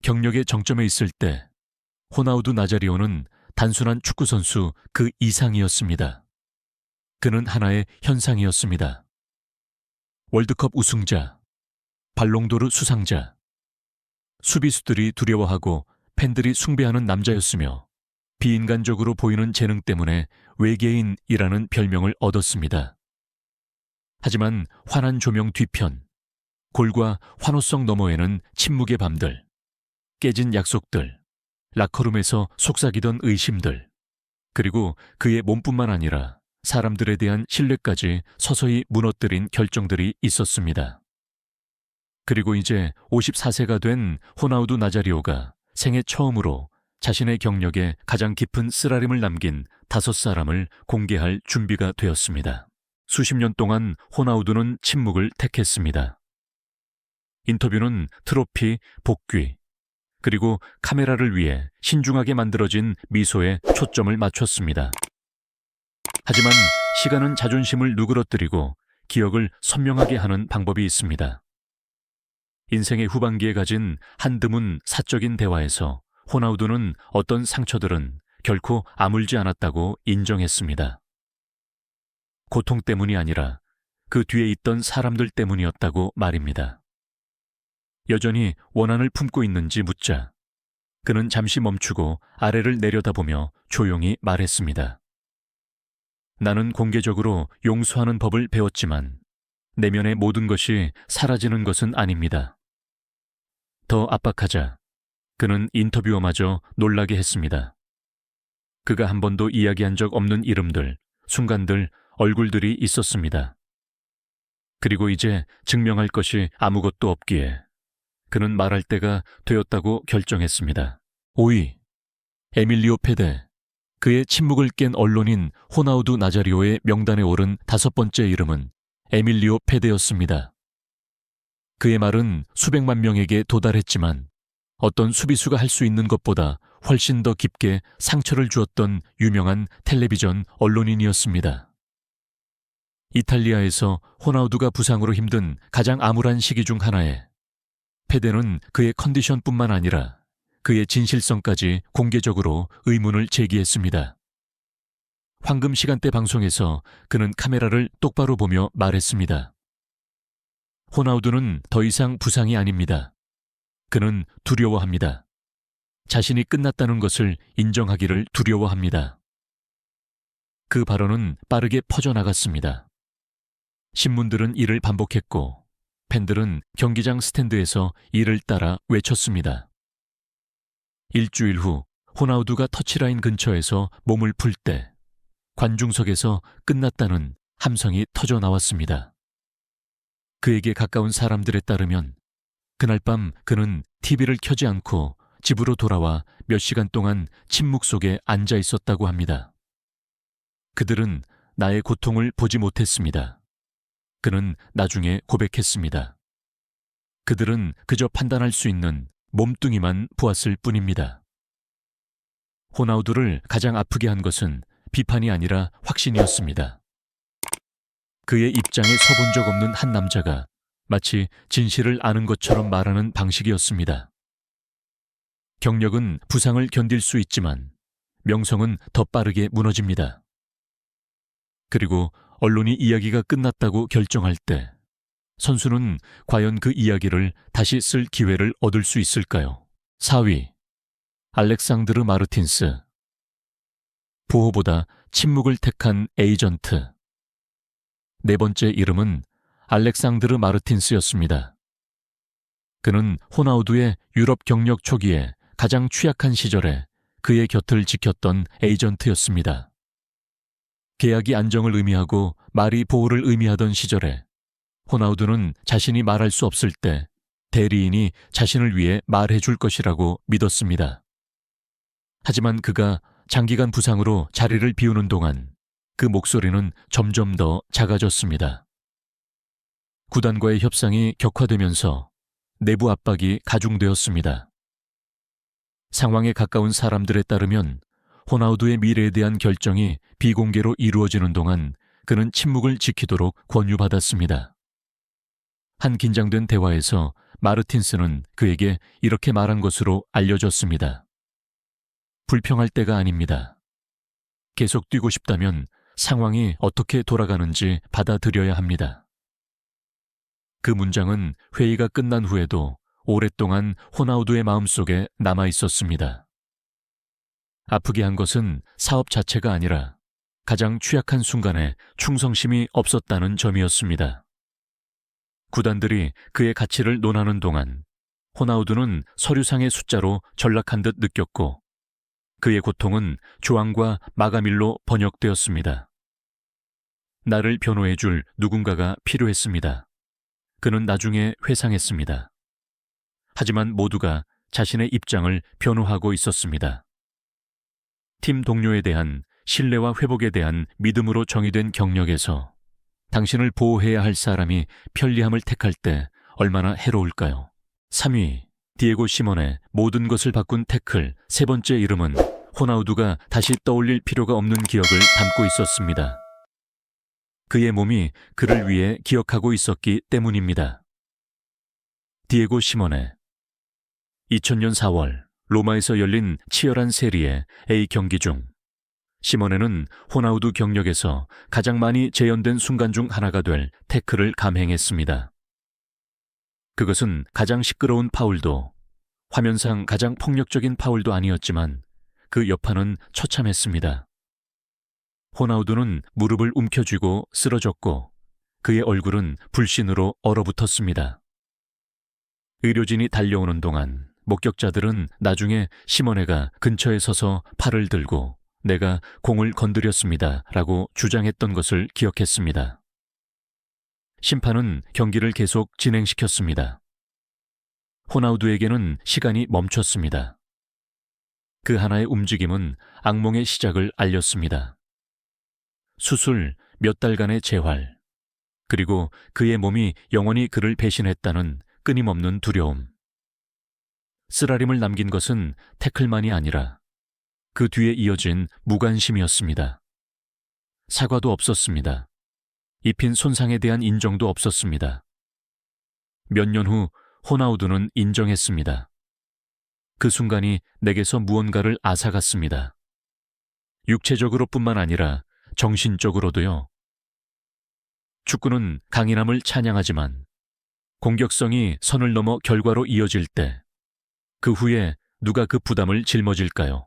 경력의 정점에 있을 때 호나우두 나자리오는 단순한 축구선수 그 이상이었습니다. 그는 하나의 현상이었습니다. 월드컵 우승자, 발롱도르 수상자, 수비수들이 두려워하고 팬들이 숭배하는 남자였으며 비인간적으로 보이는 재능 때문에 외계인이라는 별명을 얻었습니다. 하지만 환한 조명 뒤편, 골과 환호성 너머에는 침묵의 밤들, 깨진 약속들, 라커룸에서 속삭이던 의심들, 그리고 그의 몸뿐만 아니라 사람들에 대한 신뢰까지 서서히 무너뜨린 결정들이 있었습니다. 그리고 이제 54세가 된 호나우두 나자리오가 생애 처음으로 자신의 경력에 가장 깊은 쓰라림을 남긴 5사람을 공개할 준비가 되었습니다. 수십 년 동안 호나우두는 침묵을 택했습니다. 인터뷰는 트로피, 복귀, 그리고 카메라를 위해 신중하게 만들어진 미소에 초점을 맞췄습니다. 하지만 시간은 자존심을 누그러뜨리고 기억을 선명하게 하는 방법이 있습니다. 인생의 후반기에 가진 한 드문 사적인 대화에서 호나우두는 어떤 상처들은 결코 아물지 않았다고 인정했습니다. 고통 때문이 아니라 그 뒤에 있던 사람들 때문이었다고 말입니다. 여전히 원한을 품고 있는지 묻자 그는 잠시 멈추고 아래를 내려다보며 조용히 말했습니다. 나는 공개적으로 용서하는 법을 배웠지만 내면의 모든 것이 사라지는 것은 아닙니다. 더 압박하자 그는 인터뷰어마저 놀라게 했습니다. 그가 한 번도 이야기한 적 없는 이름들, 순간들, 얼굴들이 있었습니다. 그리고 이제 증명할 것이 아무것도 없기에 그는 말할 때가 되었다고 결정했습니다. 5위, 에밀리오 페데. 그의 침묵을 깬 언론인 호나우두 나자리오의 명단에 오른 5번째 이름은 에밀리오 페데였습니다. 그의 말은 수백만 명에게 도달했지만 어떤 수비수가 할 수 있는 것보다 훨씬 더 깊게 상처를 주었던 유명한 텔레비전 언론인이었습니다. 이탈리아에서 호나우두가 부상으로 힘든 가장 암울한 시기 중 하나에 페데는 그의 컨디션뿐만 아니라 그의 진실성까지 공개적으로 의문을 제기했습니다. 황금 시간대 방송에서 그는 카메라를 똑바로 보며 말했습니다. 호나우두는 더 이상 부상이 아닙니다. 그는 두려워합니다. 자신이 끝났다는 것을 인정하기를 두려워합니다. 그 발언은 빠르게 퍼져나갔습니다. 신문들은 이를 반복했고 팬들은 경기장 스탠드에서 이를 따라 외쳤습니다. 일주일 후 호나우두가 터치라인 근처에서 몸을 풀 때 관중석에서 끝났다는 함성이 터져 나왔습니다. 그에게 가까운 사람들에 따르면 그날 밤 그는 TV를 켜지 않고 집으로 돌아와 몇 시간 동안 침묵 속에 앉아 있었다고 합니다. 그들은 나의 고통을 보지 못했습니다. 그는 나중에 고백했습니다. 그들은 그저 판단할 수 있는 몸뚱이만 보았을 뿐입니다. 호나우두를 가장 아프게 한 것은 비판이 아니라 확신이었습니다. 그의 입장에 서본 적 없는 한 남자가 마치 진실을 아는 것처럼 말하는 방식이었습니다. 경력은 부상을 견딜 수 있지만 명성은 더 빠르게 무너집니다. 그리고 언론이 이야기가 끝났다고 결정할 때 선수는 과연 그 이야기를 다시 쓸 기회를 얻을 수 있을까요? 4위, 알렉상드르 마르틴스. 보호보다 침묵을 택한 에이전트. 4번째 이름은 알렉상드르 마르틴스였습니다. 그는 호나우두의 유럽 경력 초기에 가장 취약한 시절에 그의 곁을 지켰던 에이전트였습니다. 계약이 안정을 의미하고 말이 보호를 의미하던 시절에 호나우두는 자신이 말할 수 없을 때 대리인이 자신을 위해 말해줄 것이라고 믿었습니다. 하지만 그가 장기간 부상으로 자리를 비우는 동안 그 목소리는 점점 더 작아졌습니다. 구단과의 협상이 격화되면서 내부 압박이 가중되었습니다. 상황에 가까운 사람들에 따르면 호나우두의 미래에 대한 결정이 비공개로 이루어지는 동안 그는 침묵을 지키도록 권유받았습니다. 한 긴장된 대화에서 마르틴스는 그에게 이렇게 말한 것으로 알려졌습니다. 불평할 때가 아닙니다. 계속 뛰고 싶다면 상황이 어떻게 돌아가는지 받아들여야 합니다. 그 문장은 회의가 끝난 후에도 오랫동안 호나우두의 마음속에 남아 있었습니다. 아프게 한 것은 사업 자체가 아니라 가장 취약한 순간에 충성심이 없었다는 점이었습니다. 구단들이 그의 가치를 논하는 동안 호나우두는 서류상의 숫자로 전락한 듯 느꼈고 그의 고통은 조항과 마가밀로 번역되었습니다. 나를 변호해줄 누군가가 필요했습니다. 그는 나중에 회상했습니다. 하지만 모두가 자신의 입장을 변호하고 있었습니다. 팀 동료에 대한 신뢰와 회복에 대한 믿음으로 정의된 경력에서 당신을 보호해야 할 사람이 편리함을 택할 때 얼마나 해로울까요? 3위, 디에고 시몬의 모든 것을 바꾼 태클 세 번째 이름은 호나우두가 다시 떠올릴 필요가 없는 기억을 담고 있었습니다. 그의 몸이 그를 위해 기억하고 있었기 때문입니다. 디에고 시몬의 2000년 4월 로마에서 열린 치열한 세리의 A 경기 중 시모네는 호나우두 경력에서 가장 많이 재현된 순간 중 하나가 될 태클을 감행했습니다. 그것은 가장 시끄러운 파울도 화면상 가장 폭력적인 파울도 아니었지만 그 여파는 처참했습니다. 호나우두는 무릎을 움켜쥐고 쓰러졌고 그의 얼굴은 불신으로 얼어붙었습니다. 의료진이 달려오는 동안 목격자들은 나중에 시모네가 근처에 서서 팔을 들고 내가 공을 건드렸습니다 라고 주장했던 것을 기억했습니다. 심판은 경기를 계속 진행시켰습니다. 호나우두에게는 시간이 멈췄습니다. 그 하나의 움직임은 악몽의 시작을 알렸습니다. 수술, 몇 달간의 재활, 그리고 그의 몸이 영원히 그를 배신했다는 끊임없는 두려움. 쓰라림을 남긴 것은 태클만이 아니라 그 뒤에 이어진 무관심이었습니다. 사과도 없었습니다. 입힌 손상에 대한 인정도 없었습니다. 몇 년 후 호나우두는 인정했습니다. 그 순간이 내게서 무언가를 앗아갔습니다. 육체적으로뿐만 아니라 정신적으로도요. 축구는 강인함을 찬양하지만 공격성이 선을 넘어 결과로 이어질 때 그 후에 누가 그 부담을 짊어질까요?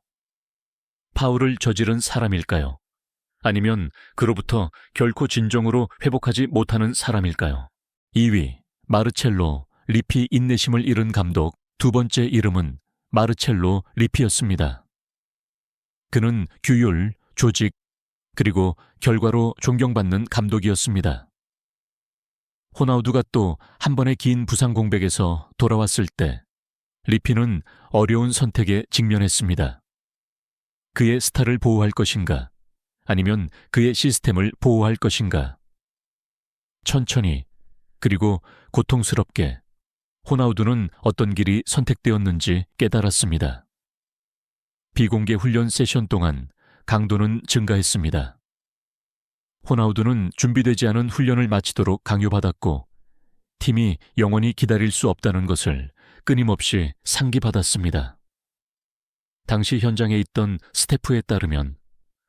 파울을 저지른 사람일까요? 아니면 그로부터 결코 진정으로 회복하지 못하는 사람일까요? 2위, 마르첼로 리피 인내심을 잃은 감독 두 번째 이름은 마르첼로 리피였습니다. 그는 규율, 조직, 그리고 결과로 존경받는 감독이었습니다. 호나우두가 또 한 번의 긴 부상 공백에서 돌아왔을 때 리피는 어려운 선택에 직면했습니다. 그의 스타를 보호할 것인가? 아니면 그의 시스템을 보호할 것인가? 천천히, 그리고 고통스럽게 호나우두는 어떤 길이 선택되었는지 깨달았습니다. 비공개 훈련 세션 동안 강도는 증가했습니다. 호나우두는 준비되지 않은 훈련을 마치도록 강요받았고 팀이 영원히 기다릴 수 없다는 것을 끊임없이 상기받았습니다. 당시 현장에 있던 스태프에 따르면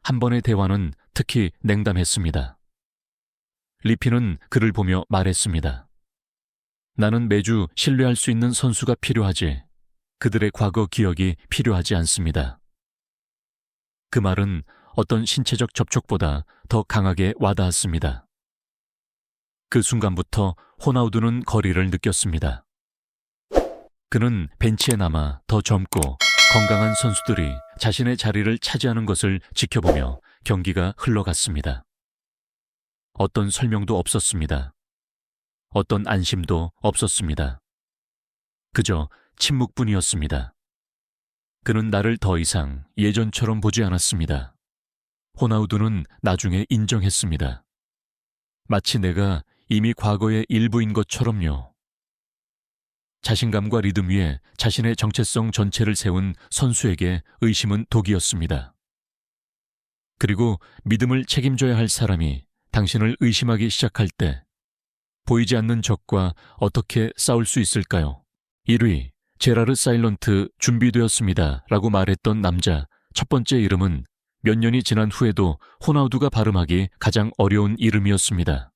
한 번의 대화는 특히 냉담했습니다. 리피는 그를 보며 말했습니다. 나는 매주 신뢰할 수 있는 선수가 필요하지 그들의 과거 기억이 필요하지 않습니다. 그 말은 어떤 신체적 접촉보다 더 강하게 와닿았습니다. 그 순간부터 호나우두는 거리를 느꼈습니다. 그는 벤치에 남아 더 젊고 건강한 선수들이 자신의 자리를 차지하는 것을 지켜보며 경기가 흘러갔습니다. 어떤 설명도 없었습니다. 어떤 안심도 없었습니다. 그저 침묵뿐이었습니다. 그는 나를 더 이상 예전처럼 보지 않았습니다. 호나우두는 나중에 인정했습니다. 마치 내가 이미 과거의 일부인 것처럼요. 자신감과 리듬 위에 자신의 정체성 전체를 세운 선수에게 의심은 독이었습니다. 그리고 믿음을 책임져야 할 사람이 당신을 의심하기 시작할 때 보이지 않는 적과 어떻게 싸울 수 있을까요? 1위, 제라르 사일런트 준비되었습니다 라고 말했던 남자 첫 번째 이름은 몇 년이 지난 후에도 호나우두가 발음하기 가장 어려운 이름이었습니다.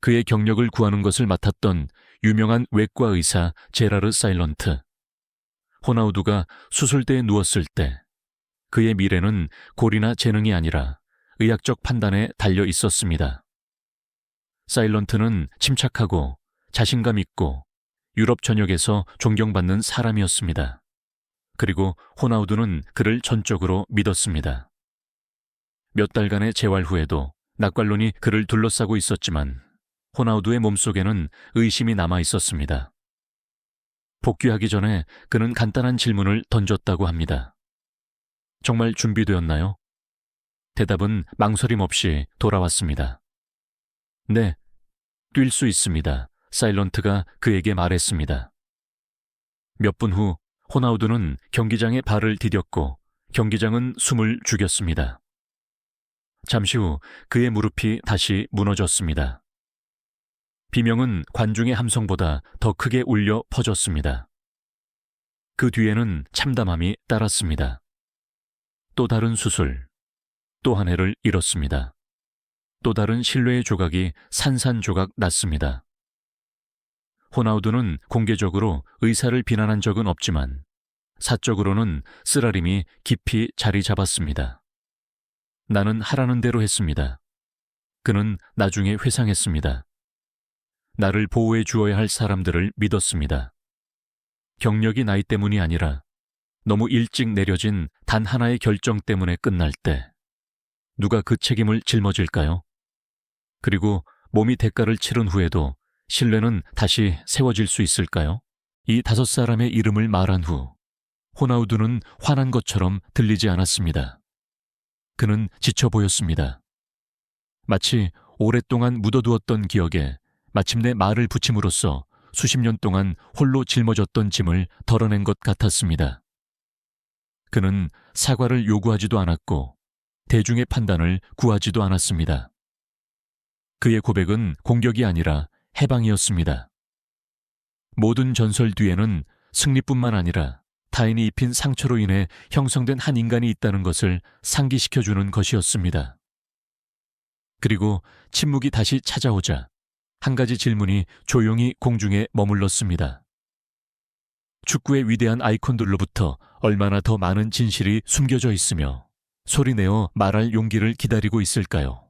그의 경력을 구하는 것을 맡았던 유명한 외과 의사 제라르 사일런트. 호나우두가 수술대에 누웠을 때 그의 미래는 골이나 재능이 아니라 의학적 판단에 달려 있었습니다. 사일런트는 침착하고 자신감 있고 유럽 전역에서 존경받는 사람이었습니다. 그리고 호나우두는 그를 전적으로 믿었습니다. 몇 달간의 재활 후에도 낙관론이 그를 둘러싸고 있었지만 호나우두의 몸속에는 의심이 남아 있었습니다. 복귀하기 전에 그는 간단한 질문을 던졌다고 합니다. 정말 준비되었나요? 대답은 망설임 없이 돌아왔습니다. 네, 뛸 수 있습니다. 사일런트가 그에게 말했습니다. 몇 분 후 호나우두는 경기장에 발을 디뎠고 경기장은 숨을 죽였습니다. 잠시 후 그의 무릎이 다시 무너졌습니다. 비명은 관중의 함성보다 더 크게 울려 퍼졌습니다. 그 뒤에는 참담함이 따랐습니다. 또 다른 수술, 또 한 해를 잃었습니다. 또 다른 신뢰의 조각이 산산조각 났습니다. 호나우두는 공개적으로 의사를 비난한 적은 없지만 사적으로는 쓰라림이 깊이 자리 잡았습니다. 나는 하라는 대로 했습니다. 그는 나중에 회상했습니다. 나를 보호해 주어야 할 사람들을 믿었습니다. 경력이 나이 때문이 아니라 너무 일찍 내려진 단 하나의 결정 때문에 끝날 때 누가 그 책임을 짊어질까요? 그리고 몸이 대가를 치른 후에도 신뢰는 다시 세워질 수 있을까요? 이 5사람의 이름을 말한 후 호나우두는 화난 것처럼 들리지 않았습니다. 그는 지쳐 보였습니다. 마치 오랫동안 묻어두었던 기억에 마침내 말을 붙임으로써 수십 년 동안 홀로 짊어졌던 짐을 덜어낸 것 같았습니다. 그는 사과를 요구하지도 않았고 대중의 판단을 구하지도 않았습니다. 그의 고백은 공격이 아니라 해방이었습니다. 모든 전설 뒤에는 승리뿐만 아니라 타인이 입힌 상처로 인해 형성된 한 인간이 있다는 것을 상기시켜주는 것이었습니다. 그리고 침묵이 다시 찾아오자 한 가지 질문이 조용히 공중에 머물렀습니다. 축구의 위대한 아이콘들로부터 얼마나 더 많은 진실이 숨겨져 있으며 소리내어 말할 용기를 기다리고 있을까요?